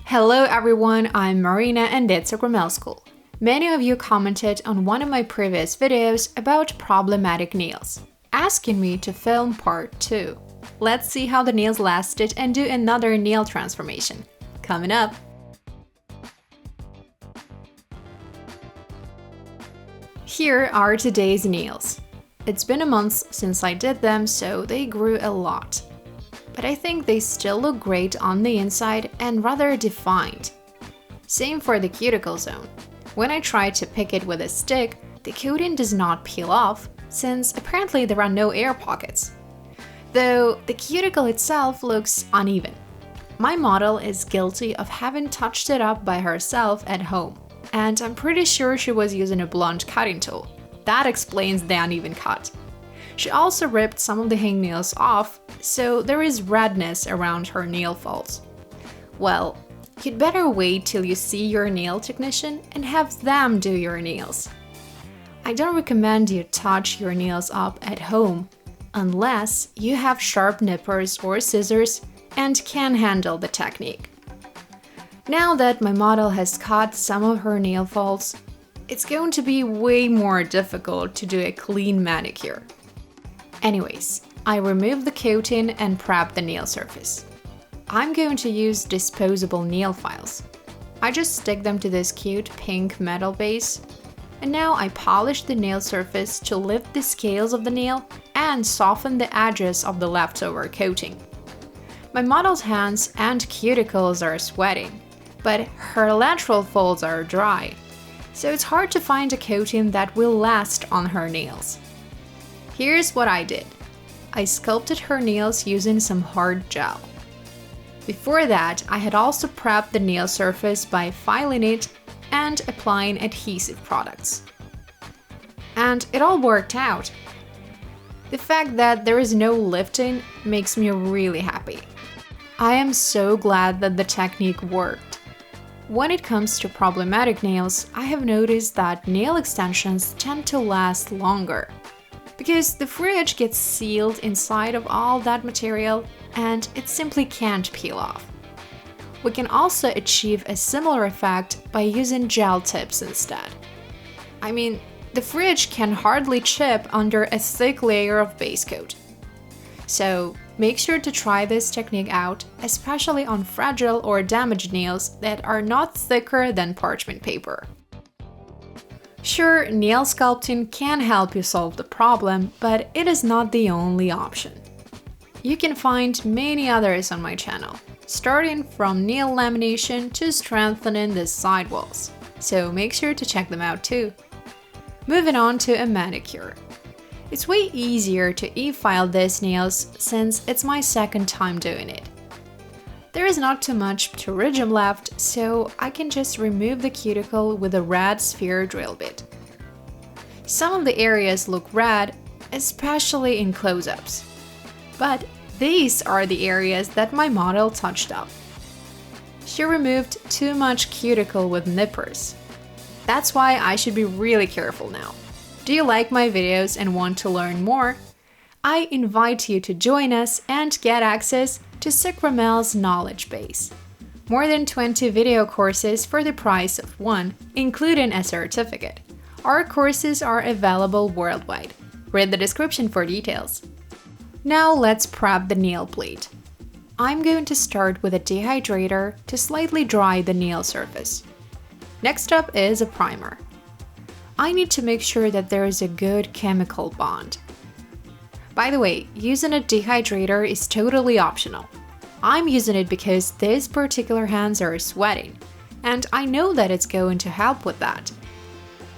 Hello everyone, I'm Marina and it's Sakramel School. Many of you commented on one of my previous videos about problematic nails, asking me to film part 2. Let's see how the nails lasted and do another nail transformation. Coming up! Here are today's nails. It's been a month since I did them, so they grew a lot. But I think they still look great on the inside and rather defined. Same for the cuticle zone. When I try to pick it with a stick, the coating does not peel off, since apparently there are no air pockets. Though the cuticle itself looks uneven. My model is guilty of having touched it up by herself at home, and I'm pretty sure she was using a blunt cutting tool. That explains the uneven cut. She also ripped some of the hangnails off, so there is redness around her nail folds. Well, you'd better wait till you see your nail technician and have them do your nails. I don't recommend you touch your nails up at home unless you have sharp nippers or scissors and can handle the technique. Now that my model has cut some of her nail folds, it's going to be way more difficult to do a clean manicure. Anyways, I removed the coating and prepped the nail surface. I'm going to use disposable nail files. I just stick them to this cute pink metal base. And now I polish the nail surface to lift the scales of the nail and soften the edges of the leftover coating. My model's hands and cuticles are sweating, but her lateral folds are dry, so it's hard to find a coating that will last on her nails. Here's what I did. I sculpted her nails using some hard gel. Before that, I had also prepped the nail surface by filing it and applying adhesive products. And it all worked out. The fact that there is no lifting makes me really happy. I am so glad that the technique worked. When it comes to problematic nails, I have noticed that nail extensions tend to last longer, because the fridge gets sealed inside of all that material and it simply can't peel off. We can also achieve a similar effect by using gel tips instead. I mean, the fridge can hardly chip under a thick layer of base coat. So make sure to try this technique out, especially on fragile or damaged nails that are not thicker than parchment paper. Sure, nail sculpting can help you solve the problem, but it is not the only option. You can find many others on my channel, starting from nail lamination to strengthening the sidewalls, so make sure to check them out too. Moving on to a manicure. It's way easier to e-file these nails since it's my second time doing it. There is not too much pterygium left, so I can just remove the cuticle with a red sphere drill bit. Some of the areas look red, especially in close-ups. But these are the areas that my model touched up. She removed too much cuticle with nippers. That's why I should be really careful now. Do you like my videos and want to learn more? I invite you to join us and get access to Sakramel's knowledge base. More than 20 video courses for the price of one, including a certificate. Our courses are available worldwide. Read the description for details. Now let's prep the nail plate. I'm going to start with a dehydrator to slightly dry the nail surface. Next up is a primer. I need to make sure that there is a good chemical bond. By the way, using a dehydrator is totally optional. I'm using it because these particular hands are sweating, and I know that it's going to help with that.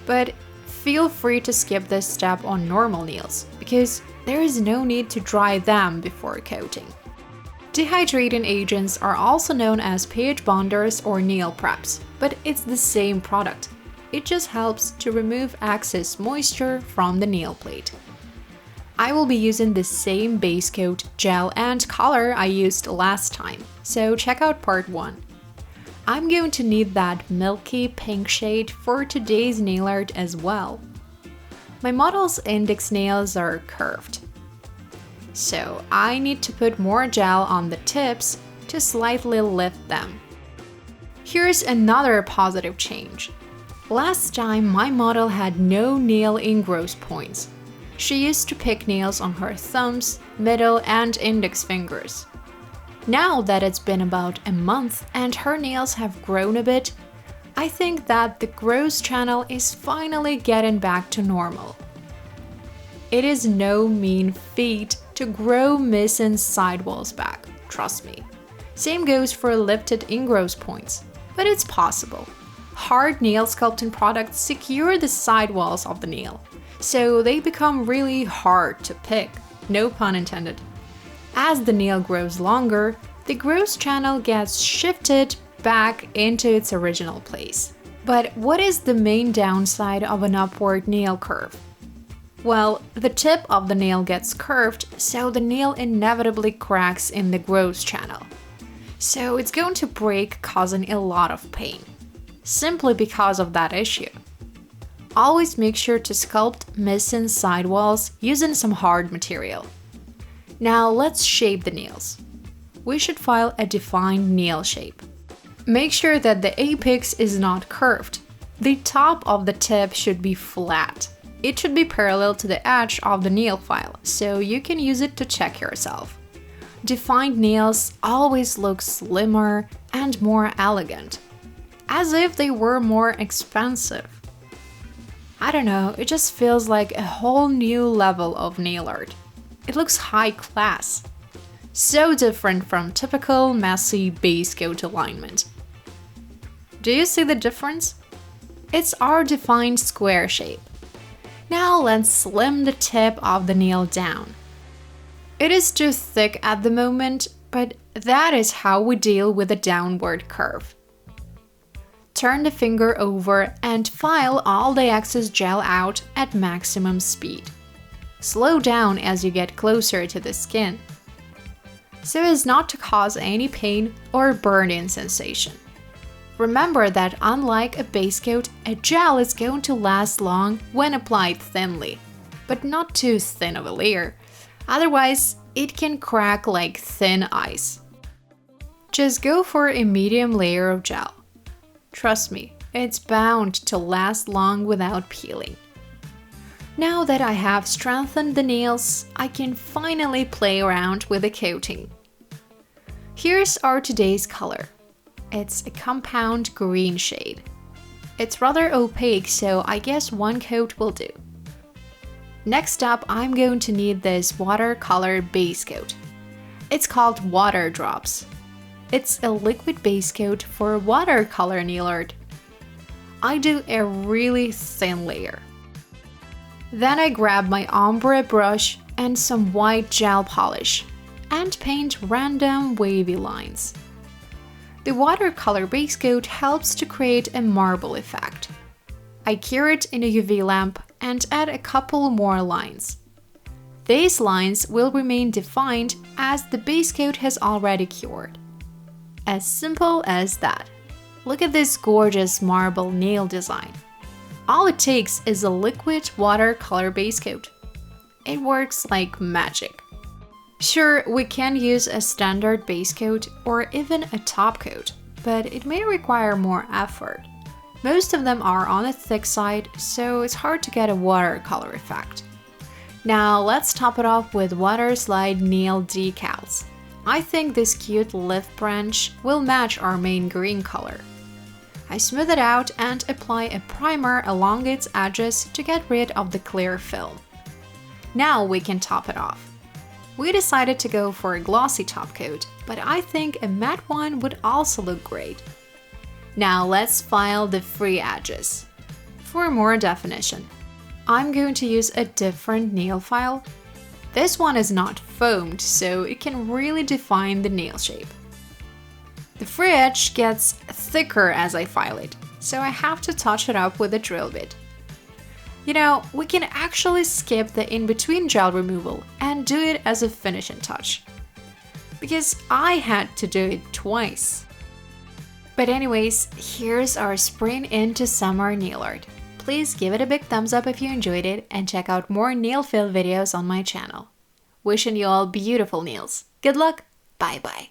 But feel free to skip this step on normal nails, because there is no need to dry them before coating. Dehydrating agents are also known as pH bonders or nail preps, but it's the same product. It just helps to remove excess moisture from the nail plate. I will be using the same base coat, gel, and color I used last time, so check out part 1. I'm going to need that milky pink shade for today's nail art as well. My model's index nails are curved, so I need to put more gel on the tips to slightly lift them. Here's another positive change. Last time my model had no nail ingross points. She used to pick nails on her thumbs, middle and index fingers. Now that it's been about a month and her nails have grown a bit, I think that the growth channel is finally getting back to normal. It is no mean feat to grow missing sidewalls back, trust me. Same goes for lifted ingross points, but it's possible. Hard nail sculpting products secure the sidewalls of the nail, so they become really hard to pick, no pun intended. As the nail grows longer, the growth channel gets shifted back into its original place. But what is the main downside of an upward nail curve? Well, the tip of the nail gets curved, so the nail inevitably cracks in the growth channel. So it's going to break, causing a lot of pain, simply because of that issue. Always make sure to sculpt missing sidewalls using some hard material. Now let's shape the nails. We should file a defined nail shape. Make sure that the apex is not curved. The top of the tip should be flat. It should be parallel to the edge of the nail file, so you can use it to check yourself. Defined nails always look slimmer and more elegant, as if they were more expensive. I don't know, it just feels like a whole new level of nail art. It looks high class. So different from typical messy base coat alignment. Do you see the difference? It's our defined square shape. Now let's slim the tip of the nail down. It is too thick at the moment, but that is how we deal with a downward curve. Turn the finger over and file all the excess gel out at maximum speed. Slow down as you get closer to the skin, so as not to cause any pain or burning sensation. Remember that unlike a base coat, a gel is going to last long when applied thinly, but not too thin of a layer, otherwise it can crack like thin ice. Just go for a medium layer of gel. Trust me, it's bound to last long without peeling. Now that I have strengthened the nails, I can finally play around with the coating. Here's our today's color. It's a compound green shade. It's rather opaque, so I guess one coat will do. Next up, I'm going to need this watercolor base coat. It's called Water Drops. It's a liquid base coat for watercolor nail art. I do a really thin layer. Then I grab my ombre brush and some white gel polish and paint random wavy lines. The watercolor base coat helps to create a marble effect. I cure it in a UV lamp and add a couple more lines. These lines will remain defined as the base coat has already cured. As simple as that. Look at this gorgeous marble nail design. All it takes is a liquid watercolor base coat. It works like magic. Sure, we can use a standard base coat or even a top coat, but it may require more effort. Most of them are on the thick side, so it's hard to get a watercolor effect. Now let's top it off with water slide nail decals. I think this cute leaf branch will match our main green color. I smooth it out and apply a primer along its edges to get rid of the clear film. Now we can top it off. We decided to go for a glossy top coat, but I think a matte one would also look great. Now let's file the free edges. For more definition, I'm going to use a different nail file. This one is not foamed, so it can really define the nail shape. The free edge gets thicker as I file it, so I have to touch it up with a drill bit. You know, we can actually skip the in-between gel removal and do it as a finishing touch. Because I had to do it twice. But anyways, here's our spring into summer nail art. Please give it a big thumbs up if you enjoyed it and check out more nail fill videos on my channel. Wishing you all beautiful nails. Good luck, bye bye.